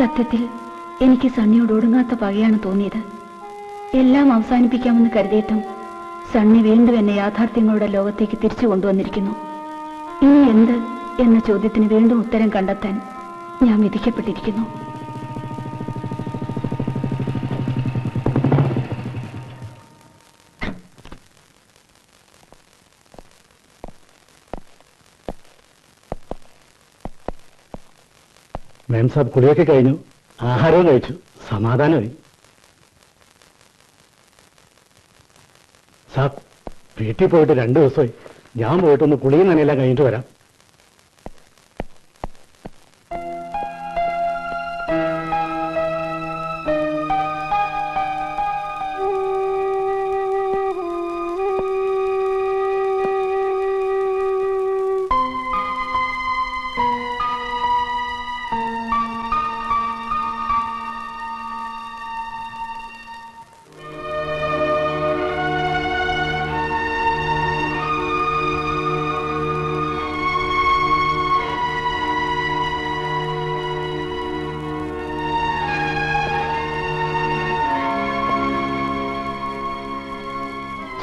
സത്യത്തിൽ എനിക്ക് സണ്ണിയോട് ഒടുങ്ങാത്ത പകയാണ് തോന്നിയത്. എല്ലാം അവസാനിപ്പിക്കാമെന്ന് കരുതിയിട്ടും സണ്ണി വീണ്ടും എന്നെ യാഥാർത്ഥ്യങ്ങളുടെ ലോകത്തേക്ക് തിരിച്ചു കൊണ്ടുവന്നിരിക്കുന്നു. ഇനി എന്ത് എന്ന ചോദ്യത്തിന് വീണ്ടും ഉത്തരം കണ്ടെത്താൻ ഞാൻ വിധിക്കപ്പെട്ടിരിക്കുന്നു. മേം സാബ് കുളിയൊക്കെ കഴിഞ്ഞു, ആഹാരവും കഴിച്ചു, സമാധാനമായി. സാബ് വീട്ടിൽ പോയിട്ട് 2 ദിവസമായി. ഞാൻ പോയിട്ടൊന്ന് കുളിയും നനയെല്ലാം കഴിഞ്ഞിട്ട് വരാം.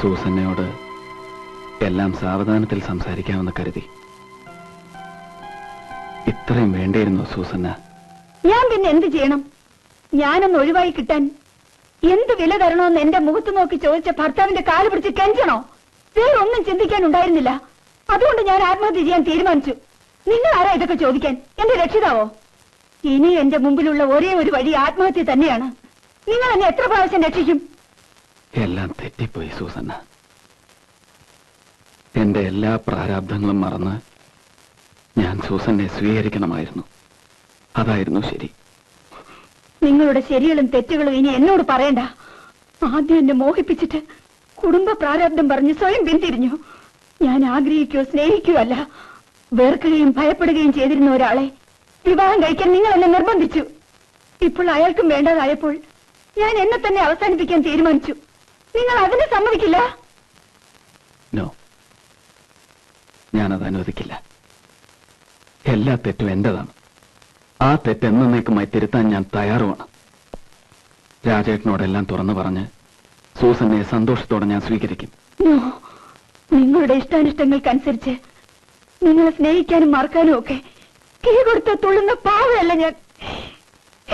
സൂസന്നയോട് എല്ലാം സാവധാനത്തിൽ സംസാരിക്കാമെന്ന് കരുതി. ഇത്രയും വേണ്ടിയിരുന്നു സൂസന്ന? ഞാൻ പിന്നെ എന്ത് ചെയ്യണം? ഞാനൊന്ന് ഒഴിവായി കിട്ടാൻ എന്ത് വില തരണമെന്ന് എന്റെ മുഖത്ത് നോക്കി ചോദിച്ച ഭർത്താവിന്റെ കാല് പിടിച്ച് കെഞ്ചണോ? വേറൊന്നും ചിന്തിക്കാനുണ്ടായിരുന്നില്ല. അതുകൊണ്ട് ഞാൻ ആത്മഹത്യ ചെയ്യാൻ തീരുമാനിച്ചു. നിങ്ങൾ ആരാ ഇതൊക്കെ ചോദിക്കാൻ? എന്റെ രക്ഷിതാവോ? ഇനി എന്റെ മുമ്പിലുള്ള ഒരേ ഒരു വഴി ആത്മഹത്യ തന്നെയാണ്. നിങ്ങൾ എന്നെ എത്ര പ്രാവശ്യം രക്ഷിക്കും? എല്ലാം തെറ്റിപ്പോയി സൂസന്ന. എന്റെ എല്ലാ പ്രാരാബ്ധങ്ങളും മറന്ന് ഞാൻ സൂസന്നെ സ്വീകരിക്കണമായിരുന്നു. അതായിരുന്നു ശരി. നിങ്ങളുടെ ശരികളും തെറ്റുകളും ഇനി എന്നോട് പറയണ്ട. ആദ്യം എന്നെ മോഹിപ്പിച്ചിട്ട് കുടുംബ പ്രാരാബ്ധം പറഞ്ഞ് സ്വയം പിന്തിരിഞ്ഞു. ഞാൻ ആഗ്രഹിക്കുകയോ സ്നേഹിക്കുകയോ അല്ല, വെറുക്കുകയും ഭയപ്പെടുകയും ചെയ്തിരുന്ന ഒരാളെ വിവാഹം കഴിക്കാൻ നിങ്ങൾ എന്നെ നിർബന്ധിച്ചു. ഇപ്പോൾ അയാൾക്കും വേണ്ടതായപ്പോൾ ഞാൻ എന്നെ തന്നെ അവസാനിപ്പിക്കാൻ തീരുമാനിച്ചു. നിങ്ങൾ അതിനെ സമ്മതിക്കില്ല? നോ, ഞാനത് അനുവദിക്കില്ല. എല്ലാ തെറ്റും എന്റേതാണ്. ആ തെറ്റ് എന്നേക്കുമായി തിരുത്താൻ ഞാൻ തയ്യാറുമാണ്. രാജേട്ടനോടെല്ലാം തുറന്നു പറഞ്ഞ് സൂസന്നെ സന്തോഷത്തോടെ ഞാൻ സ്വീകരിക്കും. നിങ്ങളുടെ ഇഷ്ടാനിഷ്ടങ്ങൾക്കനുസരിച്ച് നിങ്ങളെ സ്നേഹിക്കാനും മറക്കാനും ഒക്കെ കീ കൊടുത്ത തുള്ളുന്ന പാവയല്ല ഞാൻ.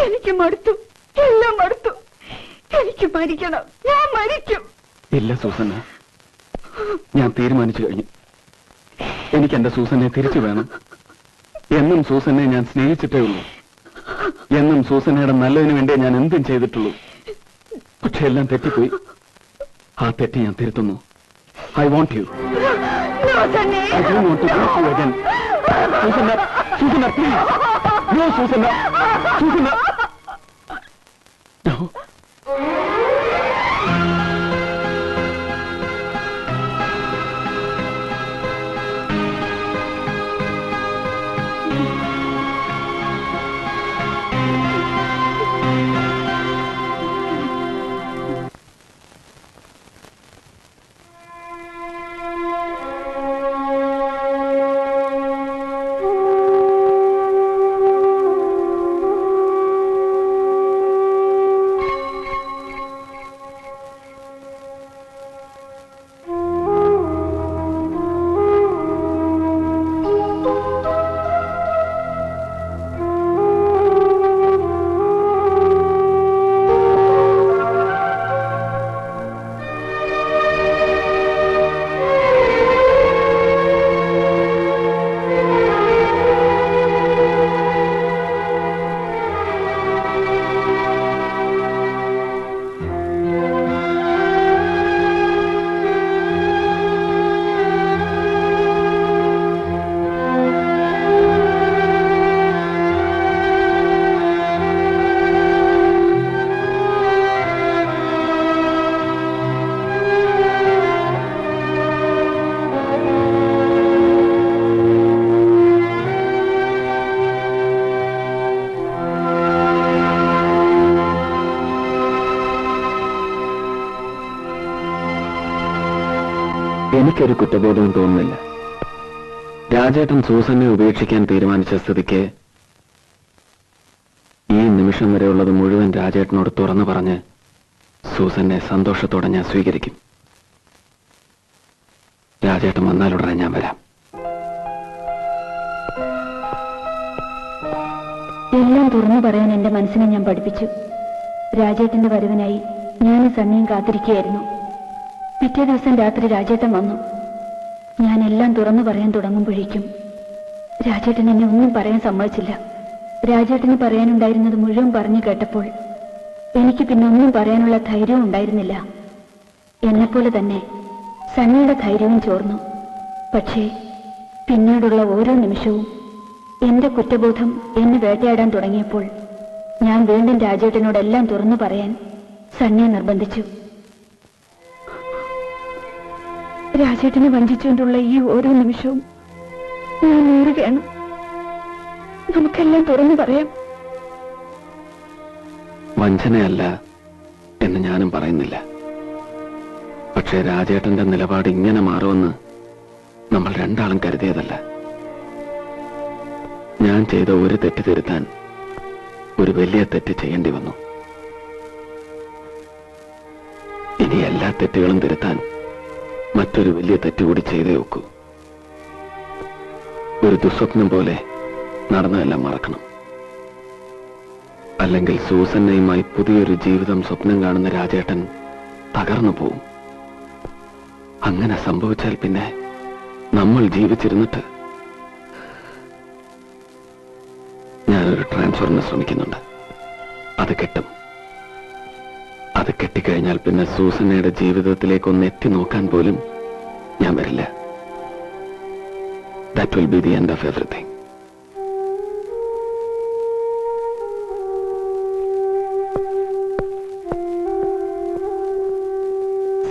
എനിക്ക് മടുത്തു, എല്ലാം മടുത്തു. എനിക്ക് മരിക്കണം, ഞാൻ മരിക്കും. ഇല്ല സൂസന്ന, ഞാൻ തീരുമാനിച്ചു കഴിഞ്ഞു. എനിക്ക് എന്റെ സൂസനെ തിരിച്ചു വേണം. എന്നും സൂസനെ ഞാൻ സ്നേഹിച്ചിട്ടേ ഉള്ളൂ. എന്നും സൂസനയുടെ നല്ലതിനു വേണ്ടിയേ ഞാൻ എന്തും ചെയ്തിട്ടുള്ളൂ. പക്ഷെ എല്ലാം തെറ്റിപ്പോയി. ആ തെറ്റ് ഞാൻ തിരുത്തുന്നു. I want you. I don't want to lose you again. Susanna, Susanna, please. No, Susanna. Susanna. No. എനിക്കൊരു കുറ്റബോധവും തോന്നുന്നില്ല. രാജേട്ടൻ സൂസനെ ഉപേക്ഷിക്കാൻ തീരുമാനിച്ച സ്ഥിതിക്ക് ഈ നിമിഷം വരെയുള്ളത് മുഴുവൻ രാജേട്ടനോട് തുറന്നു പറഞ്ഞ് സൂസനെ സന്തോഷത്തോടെ ഞാൻ സ്വീകരിക്കും. രാജേട്ടൻ വന്നാലുടനെ ഞാൻ വരാം. എല്ലാം തുറന്നു പറയാൻ എന്റെ മനസ്സിനെ ഞാൻ പഠിപ്പിച്ചു. രാജേട്ടന്റെ വരവിനായി ഞാനും സണ്ണിയും കാത്തിരിക്കുകയായിരുന്നു. പിറ്റേ ദിവസം രാത്രി രാജേട്ടൻ വന്നു. ഞാൻ എല്ലാം തുറന്നു പറയാൻ തുടങ്ങുമ്പോഴേക്കും രാജേട്ടൻ എന്നെ ഒന്നും പറയാൻ സമ്മതിച്ചില്ല. രാജേട്ടന് പറയാനുണ്ടായിരുന്നത് മുഴുവൻ പറഞ്ഞു കേട്ടപ്പോൾ എനിക്ക് പിന്നെ ഒന്നും പറയാനുള്ള ധൈര്യവും ഉണ്ടായിരുന്നില്ല. എന്നെപ്പോലെ തന്നെ സണ്ണിയുടെ ധൈര്യവും ചോർന്നു. പക്ഷേ പിന്നീടുള്ള ഓരോ നിമിഷവും എന്റെ കുറ്റബോധം എന്നെ വേട്ടയാടാൻ തുടങ്ങിയപ്പോൾ ഞാൻ വീണ്ടും രാജേട്ടനോടെല്ലാം തുറന്നു പറയാൻ സണ്ണിയെ നിർബന്ധിച്ചു. രാജേട്ടനെ വഞ്ചിച്ചുകൊണ്ടുള്ള ഈ ഓരോ നിമിഷവും ഞാൻ നേരുകയാണ്. നമുക്കെല്ലാം തുറന്നു പറയാം. വഞ്ചനയല്ല എന്ന് ഞാനും പറയുന്നില്ല. പക്ഷേ രാജേട്ടന്റെ നിലപാട് ഇങ്ങനെ മാറുമെന്ന് നമ്മൾ രണ്ടാളും കരുതിയതല്ല. ഞാൻ ചെയ്ത ഒരു തെറ്റ് തിരുത്താൻ ഒരു വലിയ തെറ്റ് ചെയ്യേണ്ടി വന്നു. ഇനി എല്ലാ തെറ്റുകളും തിരുത്താൻ മറ്റൊരു വലിയ തെറ്റ് കൂടി ചെയ്തേ ഒക്കൂ. ഒരു ദുസ്വപ്നം പോലെ നടന്നതെല്ലാം മറക്കണം. അല്ലെങ്കിൽ സൂസന്നയുമായി പുതിയൊരു ജീവിതം സ്വപ്നം കാണുന്ന രാജേട്ടൻ തകർന്നു പോവും. അങ്ങനെ സംഭവിച്ചാൽ പിന്നെ നമ്മൾ ജീവിച്ചിരുന്നിട്ട്. ഞാനൊരു ട്രാൻസ്ഫറിന് ശ്രമിക്കുന്നുണ്ട്. അത് കിട്ടും. അത് കിട്ടിക്കഴിഞ്ഞാൽ പിന്നെ സൂസന്നയുടെ ജീവിതത്തിലേക്ക് ഒന്ന് എത്തി നോക്കാൻ പോലും ഞാൻ വരില്ല. That will be the end of everything.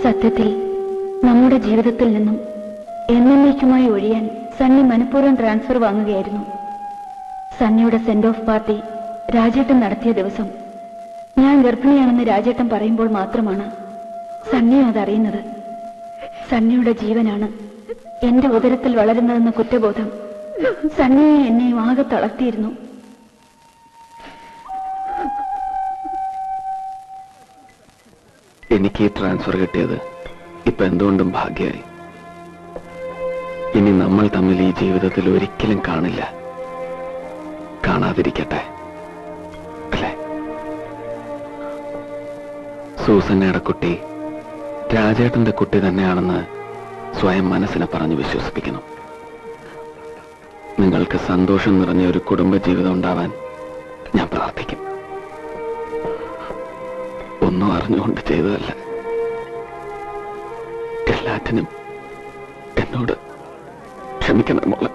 സത്യത്തിൽ നമ്മുടെ ജീവിതത്തിൽ നിന്നും എന്നേക്കുമായി ഒഴിയാൻ സണ്ണി മനഃപൂർവ്വം ട്രാൻസ്ഫർ വാങ്ങുകയായിരുന്നു. സണ്ണിയുടെ സെൻഡ് ഓഫ് പാർട്ടി രാജേട്ടൻ നടത്തിയ ദിവസം ഞാൻ ഗർഭിണിയാണെന്ന് രാജേട്ടൻ പറയുമ്പോൾ മാത്രമാണ് സണ്ണിയും അതറിയുന്നത്. സണ്ണിയുടെ ജീവനാണ് എന്റെ ഉദരത്തിൽ വളരുന്നതെന്ന കുറ്റബോധം സണ്ണിയെ എന്നെയും ആകെ തളർത്തിയിരുന്നു. എനിക്ക് ഈ ട്രാൻസ്ഫർ കിട്ടിയത് ഇപ്പൊ എന്തുകൊണ്ടും ഭാഗ്യമായി. ഇനി നമ്മൾ തമ്മിൽ ഈ ജീവിതത്തിൽ ഒരിക്കലും കാണില്ല. കാണാതിരിക്കട്ടെ, അല്ലേ? സൂസന്നയുടെ കുട്ടി രാജേട്ടന്റെ കുട്ടി തന്നെയാണെന്ന് സ്വയം മനസ്സിനെ പറഞ്ഞു വിശ്വസിപ്പിക്കണം. നിങ്ങൾക്ക് സന്തോഷം നിറഞ്ഞ ഒരു കുടുംബജീവിതം ഉണ്ടാവാൻ ഞാൻ പ്രാർത്ഥിക്കും. ഒന്നും അറിഞ്ഞുകൊണ്ട് ചെയ്തതല്ല. എല്ലാറ്റിനും എന്നോട് ക്ഷമിക്കണം മോളെ.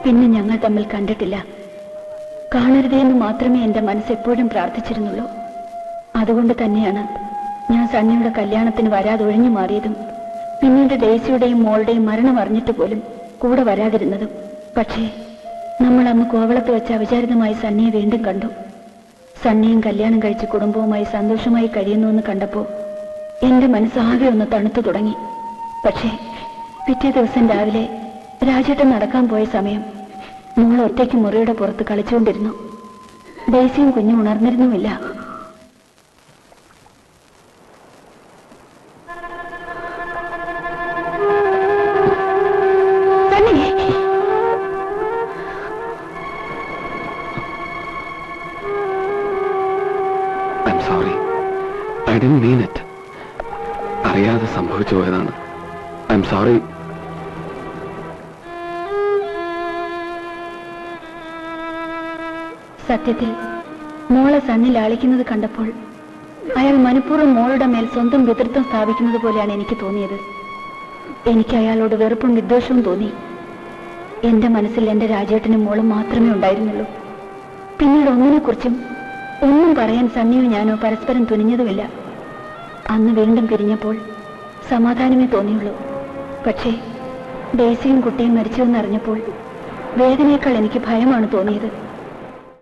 പിന്നെ ഞങ്ങൾ തമ്മിൽ കണ്ടിട്ടില്ല. കാണരുതേ എന്ന് മാത്രമേ എന്റെ മനസ്സ് എപ്പോഴും പ്രാർത്ഥിച്ചിരുന്നുള്ളൂ. അതുകൊണ്ട് തന്നെയാണ് ഞാൻ സണ്ണിയുടെ കല്യാണത്തിന് വരാതെ ഒഴിഞ്ഞു മാറിയതും പിന്നീട് ഡേസിയുടെയും മോളുടെയും മരണം അറിഞ്ഞിട്ട് പോലും കൂടെ വരാതിരുന്നതും. പക്ഷേ നമ്മൾ അന്ന് കോവളത്ത് വെച്ച് അവിചാരിതമായി സണ്ണിയെ വീണ്ടും കണ്ടു. സണ്ണിയും കല്യാണം കഴിച്ച് കുടുംബവുമായി സന്തോഷമായി കഴിയുന്നുവെന്ന് കണ്ടപ്പോ എന്റെ മനസ്സാകെ ഒന്ന് തണുത്തു തുടങ്ങി. പക്ഷേ പിറ്റേ ദിവസം രാവിലെ രാജേട്ടൻ നടക്കാൻ പോയ സമയം മോൾ ഒറ്റയ്ക്ക് മുറിയുടെ പുറത്ത് കളിച്ചുകൊണ്ടിരുന്നു. ഡേസിയും കുഞ്ഞും ഉണർന്നിരുന്നുമില്ല. I'm sorry. I didn't mean it. അറിയാതെ സംഭവിച്ചു പോയതാണ്. I'm sorry. സത്യത്തിൽ മോളെ സണ്ണി ലാളിക്കുന്നത് കണ്ടപ്പോൾ അയാൾ മനഃപൂർവ്വം മോളുടെ മേൽ സ്വന്തം പിതൃത്വം സ്ഥാപിക്കുന്നത് പോലെയാണ് എനിക്ക് തോന്നിയത്. എനിക്ക് അയാളോട് വെറുപ്പും വിദ്വേഷവും തോന്നി. എന്റെ മനസ്സിൽ എന്റെ രാജേട്ടനും മോളും മാത്രമേ ഉണ്ടായിരുന്നുള്ളൂ. പിന്നീട് ഒന്നിനെക്കുറിച്ചും ഒന്നും പറയാൻ സണ്ണിയോ ഞാനോ പരസ്പരം തുനിഞ്ഞതുമില്ല. അന്ന് വീണ്ടും പിരിഞ്ഞപ്പോൾ സമാധാനമേ തോന്നിയുള്ളൂ. പക്ഷേ ഡേസിയും കുട്ടിയും മരിച്ചുവെന്നറിഞ്ഞപ്പോൾ വേദനയേക്കാൾ എനിക്ക് ഭയമാണ് തോന്നിയത്.